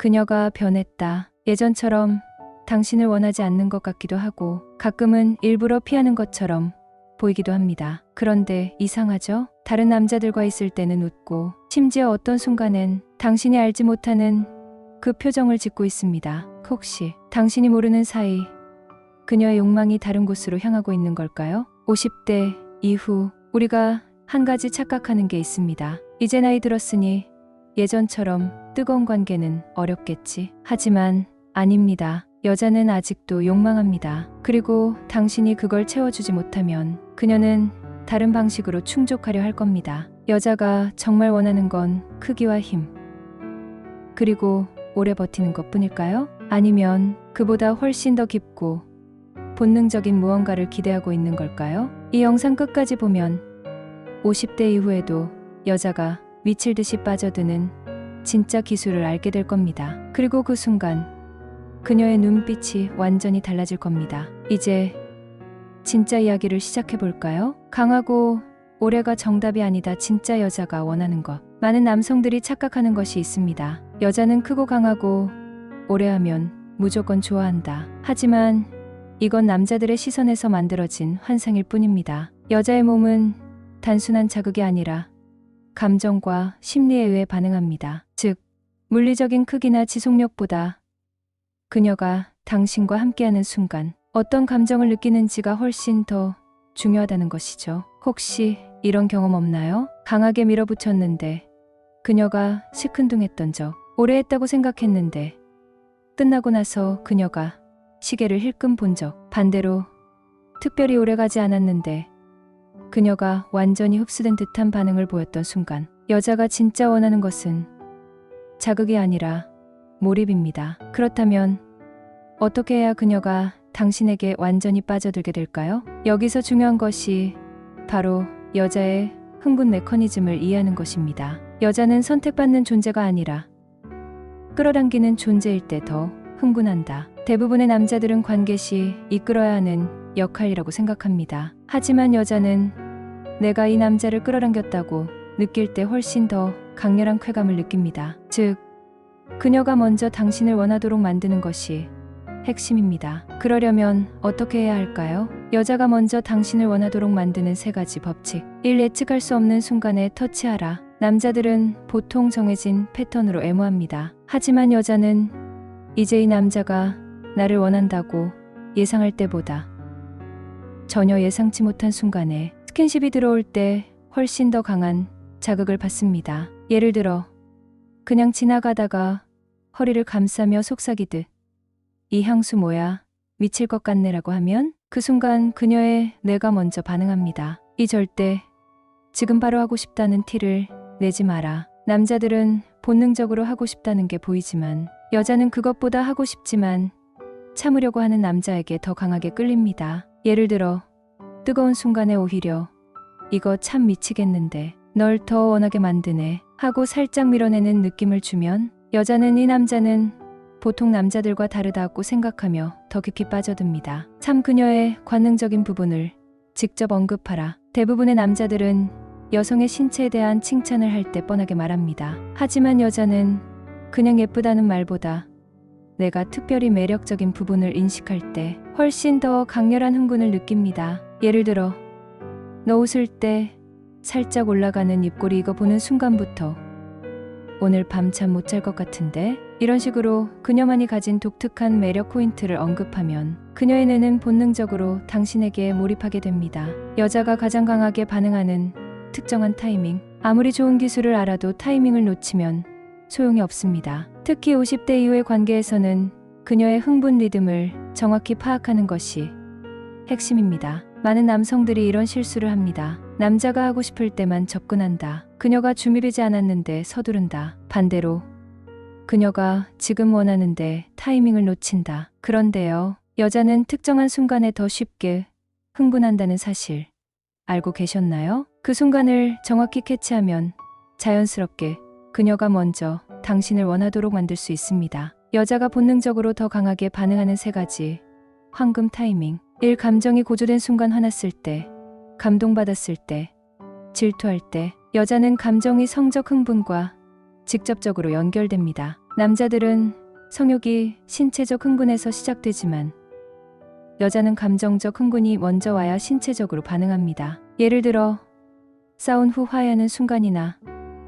그녀가 변했다. 예전처럼 당신을 원하지 않는 것 같기도 하고 가끔은 일부러 피하는 것처럼 보이기도 합니다. 그런데 이상하죠? 다른 남자들과 있을 때는 웃고 심지어 어떤 순간엔 당신이 알지 못하는 그 표정을 짓고 있습니다. 혹시 당신이 모르는 사이 그녀의 욕망이 다른 곳으로 향하고 있는 걸까요? 50대 이후 우리가 한 가지 착각하는 게 있습니다. 이제 나이 들었으니 예전처럼 뜨거운 관계는 어렵겠지. 하지만 아닙니다. 여자는 아직도 욕망합니다. 그리고 당신이 그걸 채워주지 못하면 그녀는 다른 방식으로 충족하려 할 겁니다. 여자가 정말 원하는 건 크기와 힘, 그리고 오래 버티는 것 뿐일까요? 아니면 그보다 훨씬 더 깊고 본능적인 무언가를 기대하고 있는 걸까요? 이 영상 끝까지 보면 50대 이후에도 여자가 미칠 듯이 빠져드는 진짜 기술을 알게 될 겁니다. 그리고 그 순간 그녀의 눈빛이 완전히 달라질 겁니다. 이제 진짜 이야기를 시작해 볼까요? 강하고 오래가 정답이 아니다. 진짜 여자가 원하는 것. 많은 남성들이 착각하는 것이 있습니다. 여자는 크고 강하고 오래하면 무조건 좋아한다. 하지만 이건 남자들의 시선에서 만들어진 환상일 뿐입니다. 여자의 몸은 단순한 자극이 아니라 감정과 심리에 의해 반응합니다. 즉, 물리적인 크기나 지속력보다 그녀가 당신과 함께하는 순간 어떤 감정을 느끼는지가 훨씬 더 중요하다는 것이죠. 혹시 이런 경험 없나요? 강하게 밀어붙였는데 그녀가 시큰둥했던 적, 오래 했다고 생각했는데 끝나고 나서 그녀가 시계를 힐끔 본 적, 반대로 특별히 오래가지 않았는데 그녀가 완전히 흡수된 듯한 반응을 보였던 순간, 여자가 진짜 원하는 것은 자극이 아니라 몰입입니다. 그렇다면 어떻게 해야 그녀가 당신에게 완전히 빠져들게 될까요? 여기서 중요한 것이 바로 여자의 흥분 메커니즘을 이해하는 것입니다. 여자는 선택받는 존재가 아니라 끌어당기는 존재일 때 더 흥분한다. 대부분의 남자들은 관계 시 이끌어야 하는 역할이라고 생각합니다. 하지만 여자는 내가 이 남자를 끌어당겼다고 느낄 때 훨씬 더 강렬한 쾌감을 느낍니다. 즉, 그녀가 먼저 당신을 원하도록 만드는 것이 핵심입니다. 그러려면 어떻게 해야 할까요? 여자가 먼저 당신을 원하도록 만드는 세 가지 법칙. 1. 예측할 수 없는 순간에 터치하라. 남자들은 보통 정해진 패턴으로 애무합니다. 하지만 여자는 이제 이 남자가 나를 원한다고 예상할 때보다 전혀 예상치 못한 순간에 스킨십이 들어올 때 훨씬 더 강한 자극을 받습니다. 예를 들어 그냥 지나가다가 허리를 감싸며 속삭이듯 이 향수 뭐야? 미칠 것 같네라고 하면 그 순간 그녀의 뇌가 먼저 반응합니다. 이 절대 지금 바로 하고 싶다는 티를 내지 마라. 남자들은 본능적으로 하고 싶다는 게 보이지만 여자는 그것보다 하고 싶지만 참으려고 하는 남자에게 더 강하게 끌립니다. 예를 들어 뜨거운 순간에 오히려 이거 참 미치겠는데 널 더 원하게 만드네 하고 살짝 밀어내는 느낌을 주면 여자는 이 남자는 보통 남자들과 다르다고 생각하며 더 깊이 빠져듭니다. 참 그녀의 관능적인 부분을 직접 언급하라. 대부분의 남자들은 여성의 신체에 대한 칭찬을 할 때 뻔하게 말합니다. 하지만 여자는 그냥 예쁘다는 말보다 내가 특별히 매력적인 부분을 인식할 때 훨씬 더 강렬한 흥분을 느낍니다. 예를 들어 너 웃을 때 살짝 올라가는 입꼬리 이거 보는 순간부터 오늘 밤 잠 못 잘 것 같은데? 이런 식으로 그녀만이 가진 독특한 매력 포인트를 언급하면 그녀의 뇌는 본능적으로 당신에게 몰입하게 됩니다. 여자가 가장 강하게 반응하는 특정한 타이밍. 아무리 좋은 기술을 알아도 타이밍을 놓치면 소용이 없습니다. 특히 50대 이후의 관계에서는 그녀의 흥분 리듬을 정확히 파악하는 것이 핵심입니다. 많은 남성들이 이런 실수를 합니다. 남자가 하고 싶을 때만 접근한다. 그녀가 준비되지 않았는데 서두른다. 반대로 그녀가 지금 원하는데 타이밍을 놓친다. 그런데요, 여자는 특정한 순간에 더 쉽게 흥분한다는 사실 알고 계셨나요? 그 순간을 정확히 캐치하면 자연스럽게 그녀가 먼저 당신을 원하도록 만들 수 있습니다. 여자가 본능적으로 더 강하게 반응하는 세 가지 황금 타이밍. 1. 감정이 고조된 순간. 화났을 때, 감동받았을 때, 질투할 때. 여자는 감정이 성적 흥분과 직접적으로 연결됩니다. 남자들은 성욕이 신체적 흥분에서 시작되지만 여자는 감정적 흥분이 먼저 와야 신체적으로 반응합니다. 예를 들어 싸운 후 화해하는 순간이나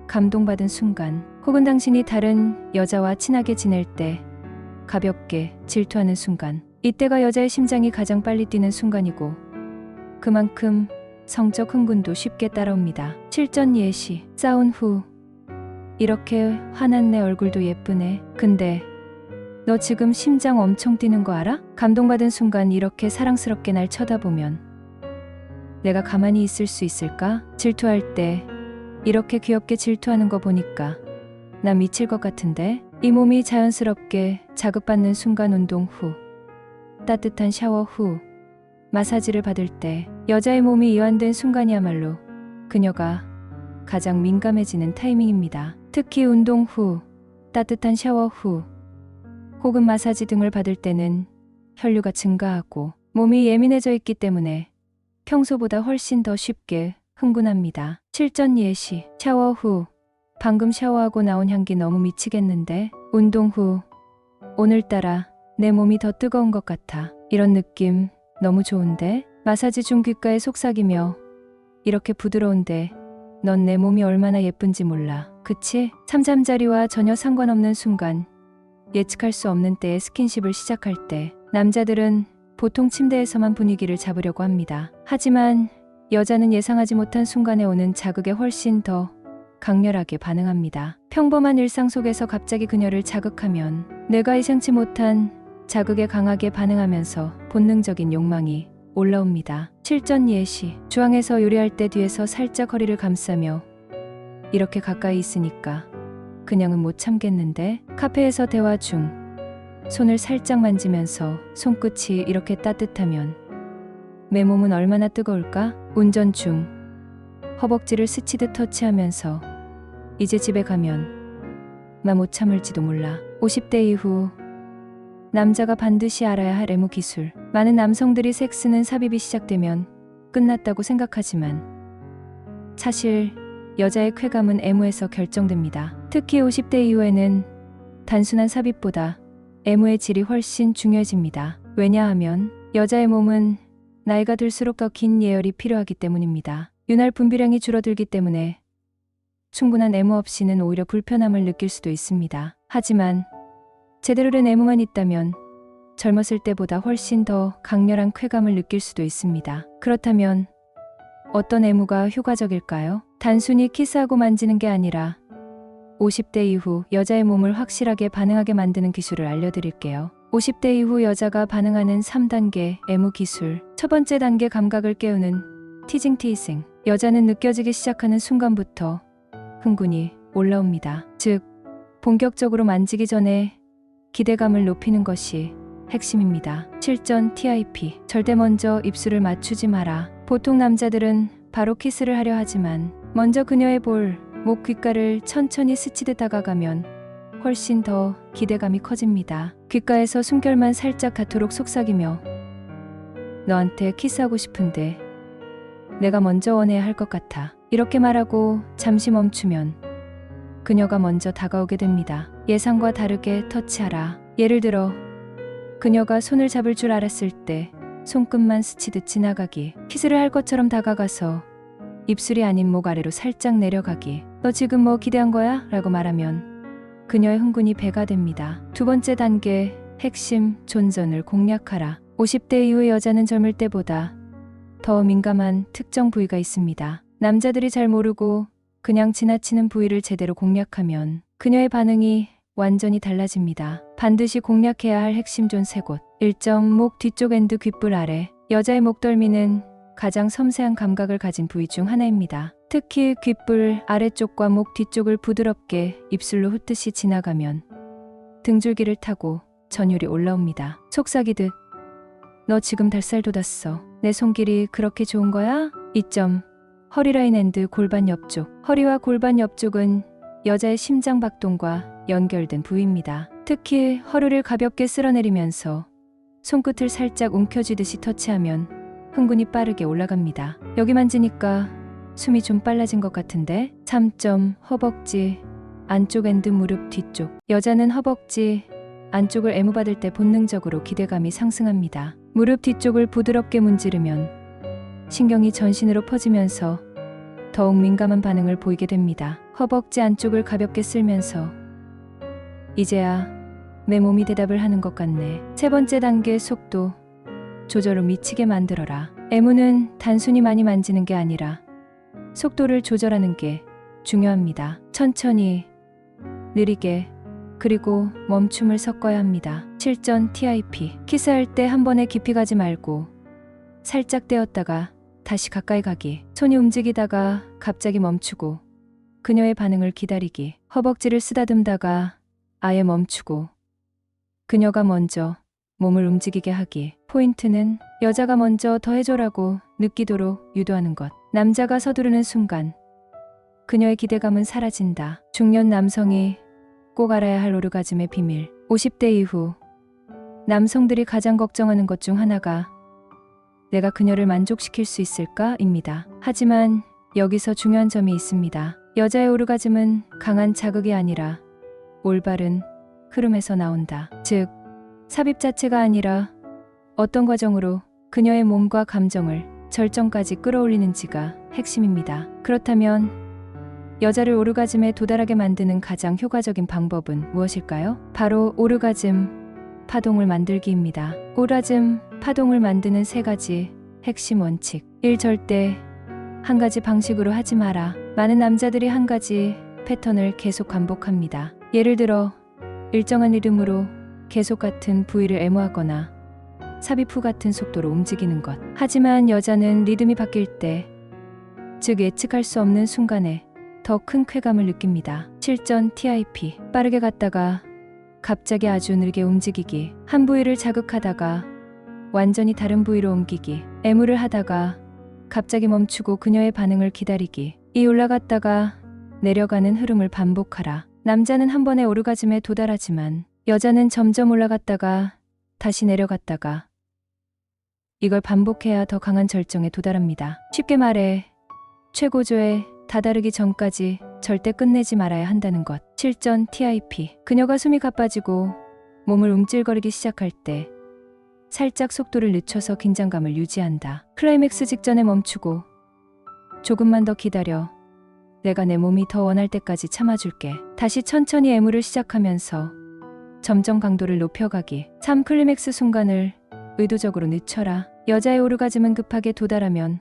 감동받은 순간, 혹은 당신이 다른 여자와 친하게 지낼 때 가볍게 질투하는 순간, 이때가 여자의 심장이 가장 빨리 뛰는 순간이고 그만큼 성적 흥분도 쉽게 따라옵니다. 실전 예시. 싸운 후 이렇게 화난 내 얼굴도 예쁘네. 근데 너 지금 심장 엄청 뛰는 거 알아? 감동받은 순간 이렇게 사랑스럽게 날 쳐다보면 내가 가만히 있을 수 있을까? 질투할 때 이렇게 귀엽게 질투하는 거 보니까 나 미칠 것 같은데? 이 몸이 자연스럽게 자극받는 순간, 운동 후, 따뜻한 샤워 후, 마사지를 받을 때 여자의 몸이 이완된 순간이야말로 그녀가 가장 민감해지는 타이밍입니다. 특히 운동 후, 따뜻한 샤워 후, 혹은 마사지 등을 받을 때는 혈류가 증가하고 몸이 예민해져 있기 때문에 평소보다 훨씬 더 쉽게 흥분합니다. 실전 예시. 샤워 후, 방금 샤워하고 나온 향기 너무 미치겠는데? 운동 후, 오늘따라 내 몸이 더 뜨거운 것 같아. 이런 느낌 너무 좋은데? 마사지 중 귓가에 속삭이며 이렇게 부드러운데 넌 내 몸이 얼마나 예쁜지 몰라. 그치? 잠자리와 전혀 상관없는 순간, 예측할 수 없는 때에 스킨십을 시작할 때 남자들은 보통 침대에서만 분위기를 잡으려고 합니다. 하지만 여자는 예상하지 못한 순간에 오는 자극에 훨씬 더 강렬하게 반응합니다. 평범한 일상 속에서 갑자기 그녀를 자극하면 뇌가 예상치 못한 자극에 강하게 반응하면서 본능적인 욕망이 올라옵니다. 실전 예시. 주방에서 요리할 때 뒤에서 살짝 허리를 감싸며 이렇게 가까이 있으니까 그냥은 못 참겠는데? 카페에서 대화 중 손을 살짝 만지면서 손끝이 이렇게 따뜻하면 내 몸은 얼마나 뜨거울까? 운전 중 허벅지를 스치듯 터치하면서 이제 집에 가면 나 못 참을지도 몰라. 50대 이후 남자가 반드시 알아야 할 애무 기술. 많은 남성들이 섹스는 삽입이 시작되면 끝났다고 생각하지만 사실 여자의 쾌감은 애무에서 결정됩니다. 특히 50대 이후에는 단순한 삽입보다 애무의 질이 훨씬 중요해집니다. 왜냐하면 여자의 몸은 나이가 들수록 더 긴 예열이 필요하기 때문입니다. 윤활 분비량이 줄어들기 때문에 충분한 애무 없이는 오히려 불편함을 느낄 수도 있습니다. 하지만 제대로 된 애무만 있다면 젊었을 때보다 훨씬 더 강렬한 쾌감을 느낄 수도 있습니다. 그렇다면 어떤 애무가 효과적일까요? 단순히 키스하고 만지는 게 아니라 50대 이후 여자의 몸을 확실하게 반응하게 만드는 기술을 알려드릴게요. 50대 이후 여자가 반응하는 3단계 애무 기술. 첫 번째 단계, 감각을 깨우는 티징 티징. 여자는 느껴지기 시작하는 순간부터 흥분이 올라옵니다. 즉, 본격적으로 만지기 전에 기대감을 높이는 것이 핵심입니다. 실전 TIP. 절대 먼저 입술을 맞추지 마라. 보통 남자들은 바로 키스를 하려 하지만 먼저 그녀의 볼, 목, 귓가를 천천히 스치듯 다가가면 훨씬 더 기대감이 커집니다. 귓가에서 숨결만 살짝 닿도록 속삭이며 너한테 키스하고 싶은데 내가 먼저 원해야 할 것 같아. 이렇게 말하고 잠시 멈추면 그녀가 먼저 다가오게 됩니다. 예상과 다르게 터치하라. 예를 들어 그녀가 손을 잡을 줄 알았을 때 손끝만 스치듯 지나가기. 키스를 할 것처럼 다가가서 입술이 아닌 목 아래로 살짝 내려가기. 너 지금 뭐 기대한 거야? 라고 말하면 그녀의 흥분이 배가 됩니다. 두 번째 단계, 핵심 존전을 공략하라. 50대 이후의 여자는 젊을 때보다 더 민감한 특정 부위가 있습니다. 남자들이 잘 모르고 그냥 지나치는 부위를 제대로 공략하면 그녀의 반응이 완전히 달라집니다. 반드시 공략해야 할 핵심 존 3곳. 1점, 목 뒤쪽 앤드 귓불 아래. 여자의 목덜미는 가장 섬세한 감각을 가진 부위 중 하나입니다. 특히 귓불 아래쪽과 목 뒤쪽을 부드럽게 입술로 훑듯이 지나가면 등줄기를 타고 전율이 올라옵니다. 속삭이듯 너 지금 달살 돋았어. 내 손길이 그렇게 좋은 거야? 2점, 허리라인 앤드 골반 옆쪽. 허리와 골반 옆쪽은 여자의 심장 박동과 연결된 부위입니다. 특히 허리를 가볍게 쓸어내리면서 손끝을 살짝 움켜쥐듯이 터치하면 흥분이 빠르게 올라갑니다. 여기 만지니까 숨이 좀 빨라진 것 같은데? 3점, 허벅지, 안쪽 앤드 무릎 뒤쪽. 여자는 허벅지 안쪽을 애무받을 때 본능적으로 기대감이 상승합니다. 무릎 뒤쪽을 부드럽게 문지르면 신경이 전신으로 퍼지면서 더욱 민감한 반응을 보이게 됩니다. 허벅지 안쪽을 가볍게 쓸면서 이제야 내 몸이 대답을 하는 것 같네. 세 번째 단계 속도 조절로 미치게 만들어라. 애무는 단순히 많이 만지는 게 아니라 속도를 조절하는 게 중요합니다. 천천히, 느리게, 그리고 멈춤을 섞어야 합니다. 실전 TIP. 키스할 때 한 번에 깊이 가지 말고 살짝 떼었다가 다시 가까이 가기. 손이 움직이다가 갑자기 멈추고 그녀의 반응을 기다리기. 허벅지를 쓰다듬다가 아예 멈추고 그녀가 먼저 몸을 움직이게 하기. 포인트는 여자가 먼저 더 해줘라고 느끼도록 유도하는 것. 남자가 서두르는 순간 그녀의 기대감은 사라진다. 중년 남성이 꼭 알아야 할 오르가즘의 비밀. 50대 이후 남성들이 가장 걱정하는 것 중 하나가 내가 그녀를 만족시킬 수 있을까?입니다. 하지만 여기서 중요한 점이 있습니다. 여자의 오르가즘은 강한 자극이 아니라 올바른 흐름에서 나온다. 즉, 삽입 자체가 아니라 어떤 과정으로 그녀의 몸과 감정을 절정까지 끌어올리는지가 핵심입니다. 그렇다면 여자를 오르가즘에 도달하게 만드는 가장 효과적인 방법은 무엇일까요? 바로 오르가즘 파동을 만들기입니다. 오르가즘 파동을 만드는 세 가지 핵심 원칙. 1. 절대 한 가지 방식으로 하지 마라. 많은 남자들이 한 가지 패턴을 계속 반복합니다. 예를 들어 일정한 리듬으로 계속 같은 부위를 애무하거나 삽입 후 같은 속도로 움직이는 것. 하지만 여자는 리듬이 바뀔 때, 즉 예측할 수 없는 순간에 더 큰 쾌감을 느낍니다. 실전 TIP. 빠르게 갔다가 갑자기 아주 느리게 움직이기. 한 부위를 자극하다가 완전히 다른 부위로 옮기기. 애무를 하다가 갑자기 멈추고 그녀의 반응을 기다리기. 이 올라갔다가 내려가는 흐름을 반복하라. 남자는 한 번에 오르가즘에 도달하지만 여자는 점점 올라갔다가 다시 내려갔다가 이걸 반복해야 더 강한 절정에 도달합니다. 쉽게 말해 최고조에 다다르기 전까지 절대 끝내지 말아야 한다는 것. 실전 TIP. 그녀가 숨이 가빠지고 몸을 움찔거리기 시작할 때 살짝 속도를 늦춰서 긴장감을 유지한다. 클라이맥스 직전에 멈추고 조금만 더 기다려. 내가 내 몸이 더 원할 때까지 참아줄게. 다시 천천히 애무를 시작하면서 점점 강도를 높여가기. 3. 클리맥스 순간을 의도적으로 늦춰라. 여자의 오르가즘은 급하게 도달하면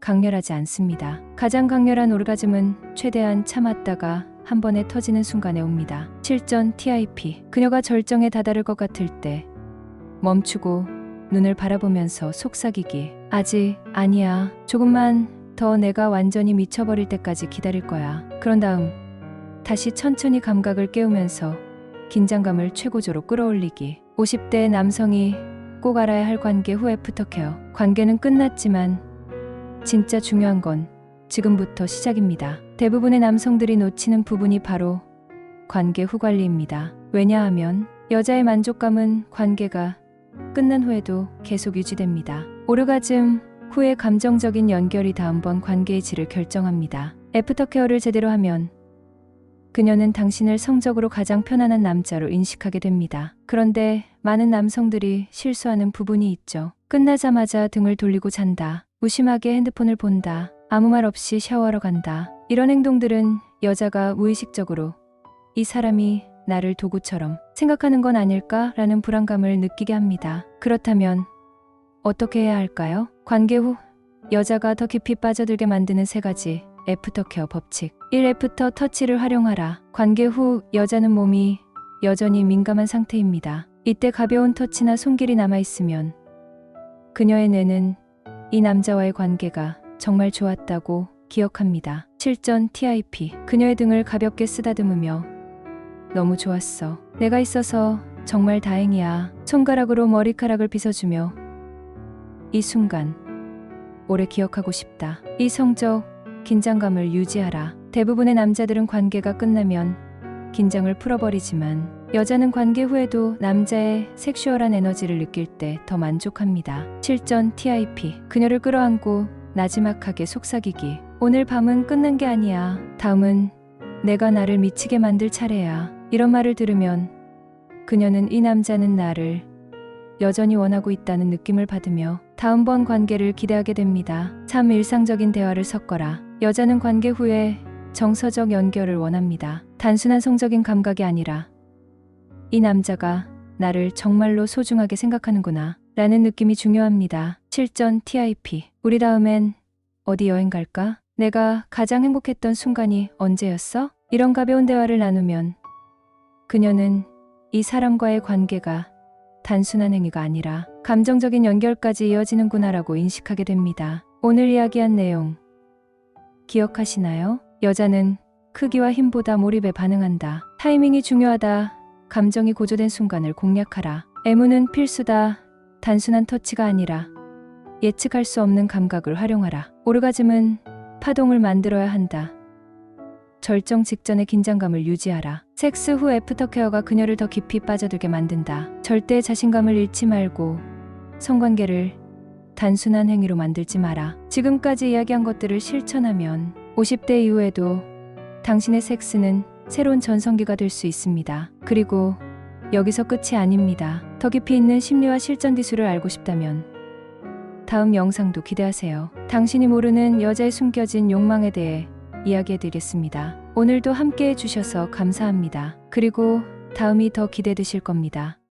강렬하지 않습니다. 가장 강렬한 오르가즘은 최대한 참았다가 한 번에 터지는 순간에 옵니다. 실전 TIP. 그녀가 절정에 다다를 것 같을 때 멈추고 눈을 바라보면서 속삭이기. 아직 아니야. 조금만 더. 내가 완전히 미쳐버릴 때까지 기다릴 거야. 그런 다음 다시 천천히 감각을 깨우면서 긴장감을 최고조로 끌어올리기. 50대 남성이 꼭 알아야 할 관계 후 애프터케어. 관계는 끝났지만 진짜 중요한 건 지금부터 시작입니다. 대부분의 남성들이 놓치는 부분이 바로 관계 후 관리입니다. 왜냐하면 여자의 만족감은 관계가 끝난 후에도 계속 유지됩니다. 오르가즘 후의 감정적인 연결이 다음번 관계의 질을 결정합니다. 애프터케어를 제대로 하면 그녀는 당신을 성적으로 가장 편안한 남자로 인식하게 됩니다. 그런데 많은 남성들이 실수하는 부분이 있죠. 끝나자마자 등을 돌리고 잔다. 무심하게 핸드폰을 본다. 아무 말 없이 샤워하러 간다. 이런 행동들은 여자가 무의식적으로 이 사람이 나를 도구처럼 생각하는 건 아닐까라는 불안감을 느끼게 합니다. 그렇다면 어떻게 해야 할까요? 관계 후 여자가 더 깊이 빠져들게 만드는 세 가지 애프터케어 법칙. 1. 애프터 터치를 활용하라. 관계 후 여자는 몸이 여전히 민감한 상태입니다. 이때 가벼운 터치나 손길이 남아있으면 그녀의 뇌는 이 남자와의 관계가 정말 좋았다고 기억합니다. 실전 TIP. 그녀의 등을 가볍게 쓰다듬으며 너무 좋았어. 내가 있어서 정말 다행이야. 손가락으로 머리카락을 빗어주며 이 순간 오래 기억하고 싶다. 이 성적 긴장감을 유지하라. 대부분의 남자들은 관계가 끝나면 긴장을 풀어버리지만 여자는 관계 후에도 남자의 섹슈얼한 에너지를 느낄 때 더 만족합니다. 실전 TIP. 그녀를 끌어안고 나지막하게 속삭이기. 오늘 밤은 끝난 게 아니야. 다음은 내가 나를 미치게 만들 차례야. 이런 말을 들으면 그녀는 이 남자는 나를 여전히 원하고 있다는 느낌을 받으며 다음번 관계를 기대하게 됩니다. 참 일상적인 대화를 섞어라. 여자는 관계 후에 정서적 연결을 원합니다. 단순한 성적인 감각이 아니라 이 남자가 나를 정말로 소중하게 생각하는구나 라는 느낌이 중요합니다. 실전 TIP. 우리 다음엔 어디 여행 갈까? 내가 가장 행복했던 순간이 언제였어? 이런 가벼운 대화를 나누면 그녀는 이 사람과의 관계가 단순한 행위가 아니라 감정적인 연결까지 이어지는구나라고 인식하게 됩니다. 오늘 이야기한 내용 기억하시나요? 여자는 크기와 힘보다 몰입에 반응한다. 타이밍이 중요하다. 감정이 고조된 순간을 공략하라. 애무는 필수다. 단순한 터치가 아니라 예측할 수 없는 감각을 활용하라. 오르가즘은 파동을 만들어야 한다. 절정 직전의 긴장감을 유지하라. 섹스 후 애프터케어가 그녀를 더 깊이 빠져들게 만든다. 절대 자신감을 잃지 말고 성관계를 단순한 행위로 만들지 마라. 지금까지 이야기한 것들을 실천하면 50대 이후에도 당신의 섹스는 새로운 전성기가 될 수 있습니다. 그리고 여기서 끝이 아닙니다. 더 깊이 있는 심리와 실전 기술을 알고 싶다면 다음 영상도 기대하세요. 당신이 모르는 여자의 숨겨진 욕망에 대해 이야기해드리겠습니다. 오늘도 함께 해주셔서 감사합니다. 그리고 다음이 더 기대되실 겁니다.